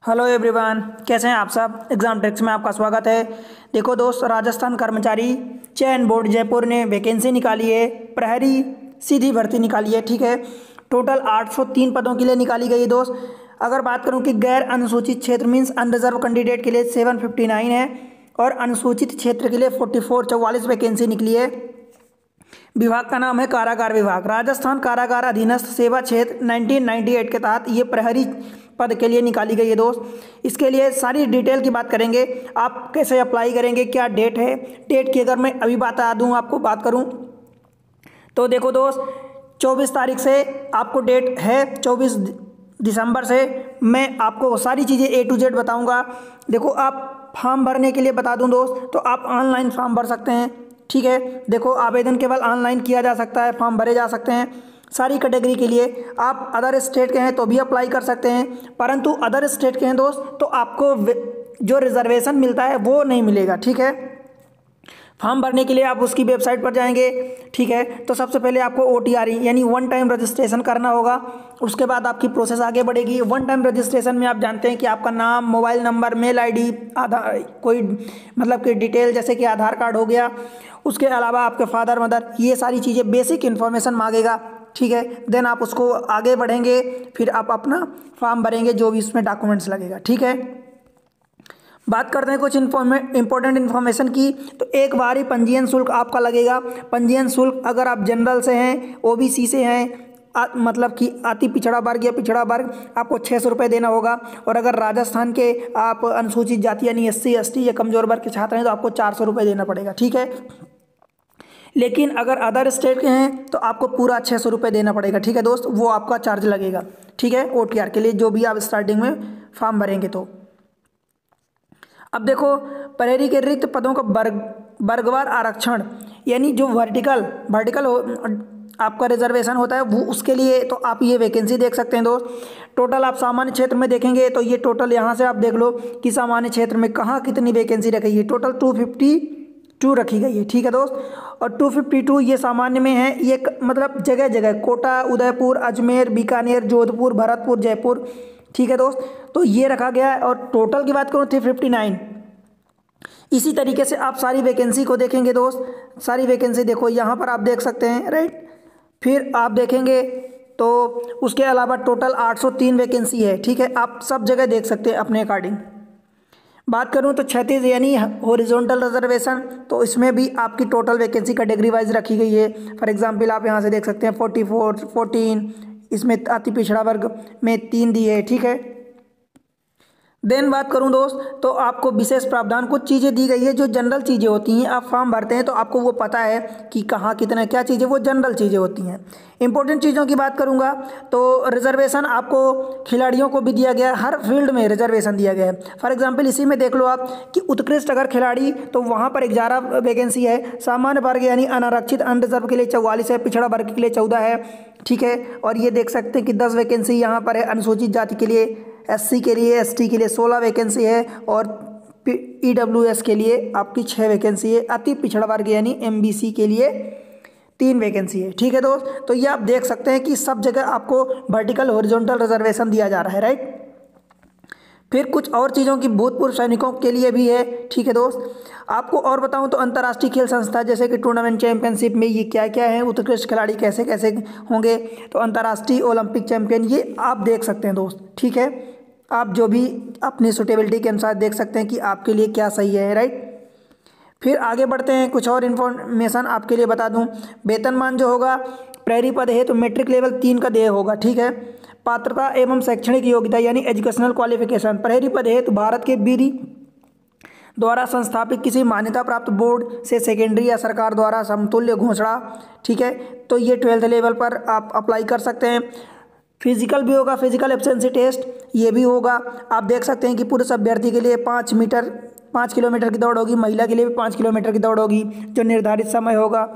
Hello everyone, कैसे हैं आप सब। एग्जाम ट्रिक्स में आपका स्वागत है। देखो दोस्त, राजस्थान कर्मचारी चयन बोर्ड जयपुर ने वैकेंसी निकाली है, प्रहरी सीधी भर्ती निकाली है। ठीक है, टोटल 803 पदों के लिए निकाली गई है दोस्त। अगर बात करूं कि गैर अनुसूचित क्षेत्र मीन्स अनरिजर्व कैंडिडेट के लिए 759 है और अनुसूचित क्षेत्र के लिए 44 वैकेंसी निकली है। विभाग का नाम है कारागार विभाग। राजस्थान कारागार अधीनस्थ सेवा क्षेत्र 1998 के तहत ये प्रहरी पद के लिए निकाली गई है दोस्त। इसके लिए सारी डिटेल की बात करेंगे। आप कैसे अप्लाई करेंगे, क्या डेट है। डेट की अगर मैं अभी बता दूं, आपको बात करूं तो देखो दोस्त, 24 तारीख से आपको डेट है। 24 दिसंबर से मैं आपको सारी चीज़ें A to Z बताऊंगा। देखो, आप फॉर्म भरने के लिए बता दूं दोस्त, तो आप ऑनलाइन फॉर्म भर सकते हैं। ठीक है, देखो आवेदन केवल ऑनलाइन किया जा सकता है, फॉर्म भरे जा सकते हैं सारी कैटेगरी के लिए। आप अदर स्टेट के हैं तो भी अप्लाई कर सकते हैं, परंतु अदर स्टेट के हैं दोस्त तो आपको जो रिजर्वेशन मिलता है वो नहीं मिलेगा। ठीक है, फॉर्म भरने के लिए आप उसकी वेबसाइट पर जाएंगे। ठीक है, तो सबसे पहले आपको OTR यानी वन टाइम रजिस्ट्रेशन करना होगा। उसके बाद आपकी प्रोसेस आगे बढ़ेगी। वन टाइम रजिस्ट्रेशन में आप जानते हैं कि आपका नाम, मोबाइल नंबर, मेल ID, आधार, कोई मतलब कि डिटेल जैसे कि आधार कार्ड हो गया, उसके अलावा आपके फादर मदर, ये सारी चीज़ें बेसिक इन्फॉर्मेशन मांगेगा। ठीक है, देन आप उसको आगे बढ़ेंगे, फिर आप अपना फॉर्म भरेंगे जो भी उसमें डॉक्यूमेंट्स लगेगा। ठीक है, बात करते हैं कुछ इंपॉर्टेंट इन्फॉर्मेशन की। तो एक बार ही पंजीयन शुल्क आपका लगेगा। पंजीयन शुल्क अगर आप जनरल से हैं, OBC से हैं, मतलब कि अति पिछड़ा वर्ग या पिछड़ा वर्ग, आपको 600 रुपये देना होगा। और अगर राजस्थान के आप अनुसूचित जाति यानी SC ST या कमजोर वर्ग के छात्र हैं तो आपको 400 रुपये देना पड़ेगा। ठीक है, लेकिन अगर अदर स्टेट के हैं तो आपको पूरा 600 रुपये देना पड़ेगा। ठीक है दोस्त, वो आपका चार्ज लगेगा। ठीक है, OTR के लिए जो भी आप स्टार्टिंग में फॉर्म भरेंगे। तो अब देखो, प्रहरी के रिक्त पदों का वर्गवार आरक्षण यानी जो वर्टिकल आपका रिजर्वेशन होता है वो, उसके लिए तो आप ये वैकेंसी देख सकते हैं दोस्त। टोटल आप सामान्य क्षेत्र में देखेंगे तो ये टोटल यहाँ से आप देख लो कि सामान्य क्षेत्र में कहाँ कितनी वैकेंसी रखी है। टोटल 252 रखी गई है। ठीक है दोस्त, और 252 ये सामान्य में है। ये मतलब जगह जगह कोटा, उदयपुर, अजमेर, बीकानेर, जोधपुर, भरतपुर, जयपुर। ठीक है दोस्त, तो ये रखा गया है। और टोटल की बात करूँ 359। इसी तरीके से आप सारी वैकेंसी को देखेंगे दोस्त। सारी वैकेंसी देखो यहाँ पर आप देख सकते हैं, राइट। फिर आप देखेंगे तो उसके अलावा टोटल 803 वैकेंसी है। ठीक है, आप सब जगह देख सकते हैं अपने अकॉर्डिंग। बात करूं तो 36 यानी हॉरिजॉन्टल रिजर्वेशन, तो इसमें भी आपकी टोटल वैकेंसी कैटेगरी वाइज रखी गई है। फॉर एग्जांपल आप यहां से देख सकते हैं 44, 14, इसमें अति पिछड़ा वर्ग में 3 दिए है। ठीक है, देन बात करूं दोस्त तो आपको विशेष प्रावधान कुछ चीज़ें दी गई है जो जनरल चीज़ें होती हैं। आप फॉर्म भरते हैं तो आपको वो पता है कि कहाँ कितना क्या चीज़ें, वो जनरल चीज़ें होती हैं। इंपॉर्टेंट चीज़ों की बात करूंगा तो रिजर्वेशन आपको खिलाड़ियों को भी दिया गया है, हर फील्ड में रिजर्वेशन दिया गया है। फॉर एग्जाम्पल इसी में देख लो आप कि उत्कृष्ट अगर खिलाड़ी तो वहाँ पर 11 वैकेंसी है। सामान्य वर्ग यानी अनारक्षित अनरिजर्व के लिए 44 है, पिछड़ा वर्ग के लिए 14 है। ठीक है, और ये देख सकते हैं कि 10 वैकेंसी यहाँ पर है। अनुसूचित जाति के लिए, SC के लिए, ST के लिए 16 वैकेंसी है और EWS के लिए आपकी 6 वैकेंसी है। अति पिछड़ा वर्ग यानी MBC के लिए 3 वैकेंसी है। ठीक है दोस्त, तो ये आप देख सकते हैं कि सब जगह आपको वर्टिकल हॉरिजॉन्टल रिजर्वेशन दिया जा रहा है, राइट। फिर कुछ और चीज़ों की भूतपूर्व सैनिकों के लिए भी है। ठीक है दोस्त, आपको और बताऊं तो अंतर्राष्ट्रीय खेल संस्था जैसे कि टूर्नामेंट चैंपियनशिप में ये क्या क्या है, उत्कृष्ट खिलाड़ी कैसे कैसे होंगे, तो अंतर्राष्ट्रीय ओलंपिक चैंपियन ये आप देख सकते हैं दोस्त। ठीक है, आप जो भी अपनी सुटेबिलिटी के अनुसार देख सकते हैं कि आपके लिए क्या सही है, राइट। फिर आगे बढ़ते हैं, कुछ और इन्फॉर्मेशन आपके लिए बता दूं। वेतनमान जो होगा, प्रहरी पद है तो मैट्रिक लेवल 3 का देय होगा। ठीक है, पात्रता एवं शैक्षणिक योग्यता यानी एजुकेशनल क्वालिफिकेशन, प्रहरी पद है तो भारत के बीरी द्वारा संस्थापित किसी मान्यता प्राप्त बोर्ड से सेकेंडरी या सरकार द्वारा समतुल्य घोषणा। ठीक है, तो ये 12th लेवल पर आप अप्लाई कर सकते हैं। फिजिकल भी होगा, फिजिकल एफिशिएंसी टेस्ट ये भी होगा। आप देख सकते हैं कि पुरुष अभ्यर्थी के लिए 5 किलोमीटर की दौड़ होगी, महिला के लिए भी 5 किलोमीटर की दौड़ होगी जो निर्धारित समय होगा।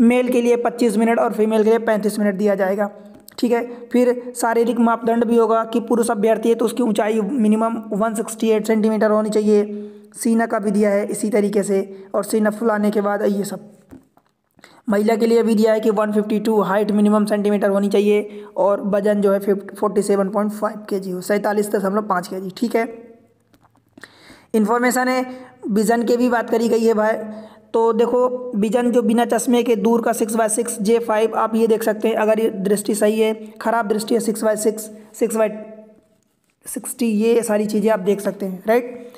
मेल के लिए 25 मिनट और फीमेल के लिए 35 मिनट दिया जाएगा। ठीक है, फिर शारीरिक मापदंड भी होगा कि पुरुष अभ्यर्थी है तो उसकी ऊंचाई मिनिमम 168 सेंटीमीटर होनी चाहिए। सीना का भी दिया है इसी तरीके से, और सीना फुलाने के बाद ये सब। महिला के लिए भी दिया है कि 152 हाइट मिनिमम सेंटीमीटर होनी चाहिए और वजन जो है 47.5 kg हो, 47.5 kg। ठीक है, इन्फॉर्मेशन है। विजन की भी बात करी गई है भाई। तो देखो विजन जो बिना चश्मे के दूर का 6/6 J5 आप ये देख सकते हैं, अगर ये दृष्टि सही है। खराब दृष्टि है 6/6, 6/60, ये सारी चीज़ें आप देख सकते हैं, राइट।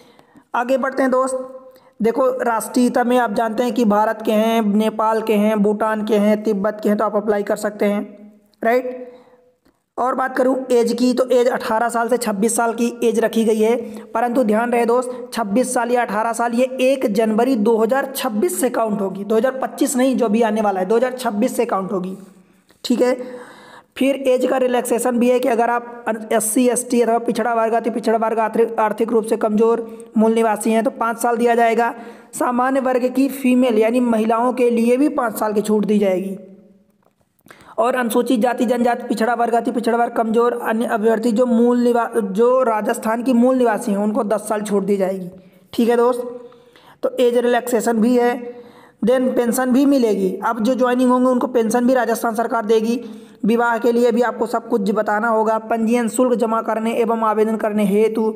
आगे बढ़ते हैं दोस्त। देखो राष्ट्रीयता में आप जानते हैं कि भारत के हैं, नेपाल के हैं, भूटान के हैं, तिब्बत के हैं, तो आप अप्लाई कर सकते हैं, राइट। और बात करूं एज की, तो एज 18 साल से 26 साल की एज रखी गई है। परंतु ध्यान रहे दोस्त, 26 साल या 18 साल ये 1 जनवरी 2026 से काउंट होगी, 2025 नहीं जो भी आने वाला है, 2026 से काउंट होगी। ठीक है, फिर एज का रिलैक्सेशन भी है कि अगर आप SC ST अथवा पिछड़ा वर्ग अति पिछड़ा वर्ग आर्थिक रूप से कमजोर मूल निवासी हैं तो 5 साल दिया जाएगा। सामान्य वर्ग की फीमेल यानी महिलाओं के लिए भी 5 साल की छूट दी जाएगी। और अनुसूचित जाति जनजाति पिछड़ा वर्ग अति पिछड़ा वर्ग कमजोर अन्य अभ्यर्थी जो राजस्थान की मूल निवासी हैं उनको 10 साल छूट दी जाएगी। ठीक है दोस्त, तो एज रिलैक्सेशन भी है। देन पेंशन भी मिलेगी। अब जो ज्वाइनिंग होंगे उनको पेंशन भी राजस्थान सरकार देगी। विवाह के लिए भी आपको सब कुछ बताना होगा। पंजीयन शुल्क जमा करने एवं आवेदन करने हेतु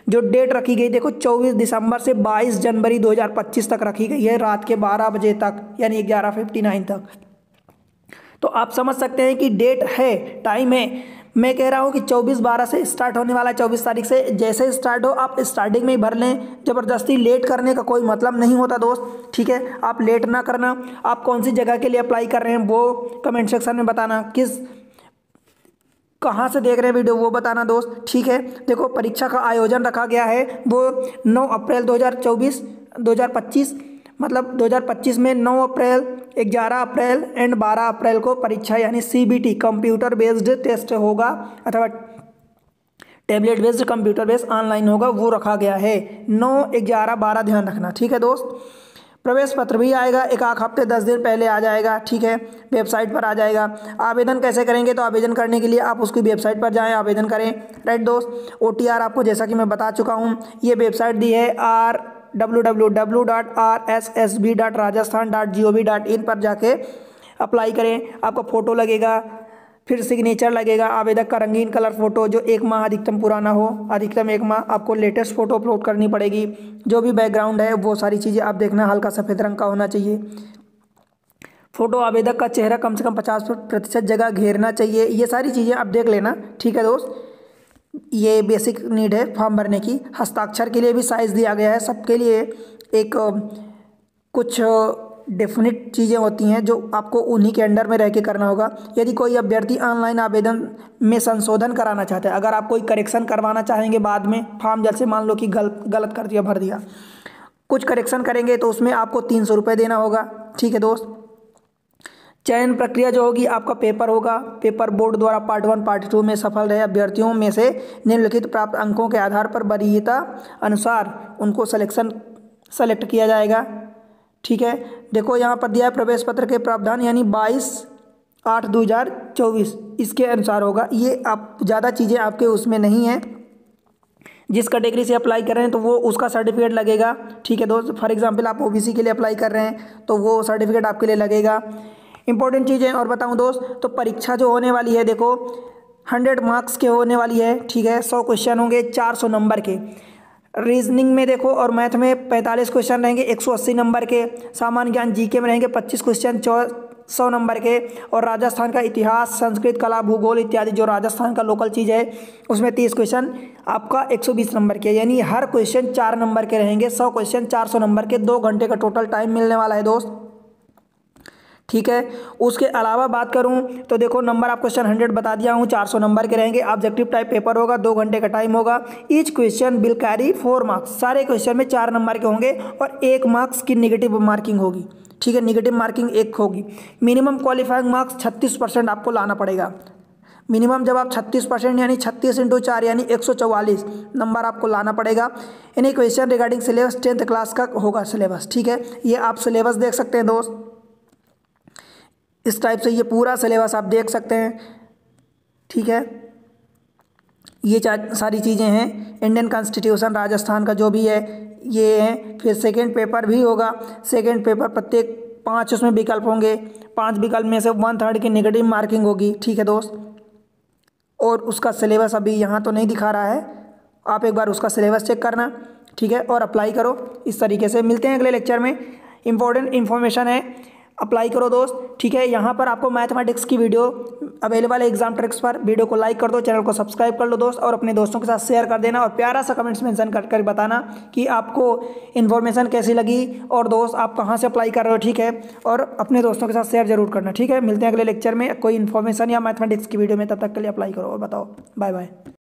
जो डेट रखी गई देखो 24 दिसंबर से 22 जनवरी 2025 तक रखी गई है, रात के 12 बजे तक यानी 11:59 तक। तो आप समझ सकते हैं कि डेट है, टाइम है। मैं कह रहा हूँ कि 24/12 से स्टार्ट होने वाला है, 24 तारीख से। जैसे स्टार्ट हो आप स्टार्टिंग में ही भर लें, ज़बरदस्ती लेट करने का कोई मतलब नहीं होता दोस्त। ठीक है, आप लेट ना करना। आप कौन सी जगह के लिए अप्लाई कर रहे हैं वो कमेंट सेक्शन में बताना, कहाँ से देख रहे हैं वीडियो वो बताना दोस्त। ठीक है, देखो परीक्षा का आयोजन रखा गया है वो 9 अप्रैल 2025 मतलब 2025 में 9 अप्रैल, 11 अप्रैल एंड 12 अप्रैल को परीक्षा यानी CBT कंप्यूटर बेस्ड टेस्ट होगा अथवा tablet based computer based online होगा, वो रखा गया है 9, 11, 12 ध्यान रखना। ठीक है दोस्त, प्रवेश पत्र भी आएगा एक हफ्ते 10 दिन पहले आ जाएगा। ठीक है, वेबसाइट पर आ जाएगा। आवेदन कैसे करेंगे, तो आवेदन करने के लिए आप उसकी वेबसाइट पर जाएं, आवेदन करें, राइट दोस्त। OTR आपको जैसा कि मैं बता चुका हूँ, ये वेबसाइट दी है www.rssb.rajasthan.gov.in पर जाके अप्लाई करें। आपका फ़ोटो लगेगा, फिर सिग्नेचर लगेगा, आवेदक का रंगीन कलर फ़ोटो जो 1 माह अधिकतम पुराना हो, अधिकतम 1 माह। आपको लेटेस्ट फ़ोटो अपलोड करनी पड़ेगी। जो भी बैकग्राउंड है वो सारी चीज़ें आप देखना हल्का सफ़ेद रंग का होना चाहिए। फ़ोटो आवेदक का चेहरा कम से कम 50% जगह घेरना चाहिए। ये सारी चीज़ें आप देख लेना। ठीक है दोस्त, ये बेसिक नीड है फॉर्म भरने की। हस्ताक्षर के लिए भी साइज़ दिया गया है सबके लिए। एक कुछ डेफिनेट चीज़ें होती हैं जो आपको उन्हीं के अंडर में रह के करना होगा। यदि कोई अभ्यर्थी ऑनलाइन आवेदन में संशोधन कराना चाहता है, अगर आप कोई करेक्शन करवाना चाहेंगे बाद में फॉर्म, जैसे मान लो कि गलत कर दिया, भर दिया, कुछ करेक्शन करेंगे तो उसमें आपको 300 रुपये देना होगा। ठीक है दोस्त, चयन प्रक्रिया जो होगी आपका पेपर होगा। पेपर बोर्ड द्वारा पार्ट 1 पार्ट 2 में सफल रहे अभ्यर्थियों में से निम्नलिखित प्राप्त अंकों के आधार पर वरीयता अनुसार उनको सेलेक्ट किया जाएगा। ठीक है, देखो यहाँ पर दिया है प्रवेश पत्र के प्रावधान यानी 22/8/2024 इसके अनुसार होगा। ये आप ज़्यादा चीज़ें आपके उसमें नहीं है। जिस कैटेगरी से अप्लाई कर रहे हैं तो वो उसका सर्टिफिकेट लगेगा। ठीक है दोस्त, फॉर एग्जांपल आप OBC के लिए अप्लाई कर रहे हैं तो वो सर्टिफिकेट आपके लिए लगेगा। इंपॉर्टेंट चीज़ें और बताऊं दोस्त, तो परीक्षा जो होने वाली है देखो 100 मार्क्स के होने वाली है। ठीक है, 100 क्वेश्चन होंगे 400 नंबर के। रीजनिंग में देखो और मैथ में 45 क्वेश्चन रहेंगे 180 नंबर के। सामान्य ज्ञान GK में रहेंगे 25 क्वेश्चन 100 नंबर के। और राजस्थान का इतिहास, संस्कृत, कला, भूगोल इत्यादि जो राजस्थान का लोकल चीज़ है उसमें 30 क्वेश्चन आपका 120 नंबर के, यानी हर क्वेश्चन 4 नंबर के रहेंगे। 100 क्वेश्चन 400 नंबर के, 2 घंटे का टोटल टाइम मिलने वाला है दोस्त। ठीक है, उसके अलावा बात करूं तो देखो नंबर आप क्वेश्चन 100 बता दिया हूं, 400 नंबर के रहेंगे। ऑब्जेक्टिव टाइप पेपर होगा, 2 घंटे का टाइम होगा। Each question will carry 4 marks, सारे क्वेश्चन में 4 नंबर के होंगे और 1 मार्क्स की निगेटिव मार्किंग होगी। ठीक है, निगेटिव मार्किंग 1 होगी। मिनिमम क्वालिफाइंग मार्क्स 36% आपको लाना पड़ेगा। मिनिमम जब आप 36% यानी 36 × 4 यानी 144 नंबर आपको लाना पड़ेगा। यानी question regarding syllabus 10th class का होगा सिलेबस। ठीक है, ये आप सिलेबस देख सकते हैं दोस्त, इस टाइप से ये पूरा सिलेबस आप देख सकते हैं। ठीक है, ये सारी चीज़ें हैं। इंडियन कॉन्स्टिट्यूशन राजस्थान का जो भी है ये है। फिर सेकंड पेपर भी होगा। सेकंड पेपर प्रत्येक 5 उसमें विकल्प होंगे, 5 विकल्प में से 1/3 की नेगेटिव मार्किंग होगी। ठीक है दोस्त, और उसका सिलेबस अभी यहाँ तो नहीं दिखा रहा है, आप एक बार उसका सिलेबस चेक करना। ठीक है, और अप्लाई करो। इस तरीके से मिलते हैं अगले लेक्चर में। इंपॉर्टेंट इन्फॉर्मेशन है, अप्लाई करो दोस्त। ठीक है, यहाँ पर आपको मैथमेटिक्स की वीडियो अवेलेबल है एग्जाम ट्रिक्स पर। वीडियो को लाइक कर दो, चैनल को सब्सक्राइब कर लो दोस्त, और अपने दोस्तों के साथ शेयर कर देना, और प्यारा सा कमेंट्स मेंशन कर बताना कि आपको इन्फॉर्मेशन कैसी लगी और दोस्त आप कहाँ से अप्लाई कर रहे हो। ठीक है, और अपने दोस्तों के साथ शेयर जरूर करना। ठीक है, मिलते हैं अगले लेक्चर में कोई इन्फॉर्मेशन या मैथमेटिक्स की वीडियो में। तब तक के लिए अप्लाई करो और बताओ। Bye bye.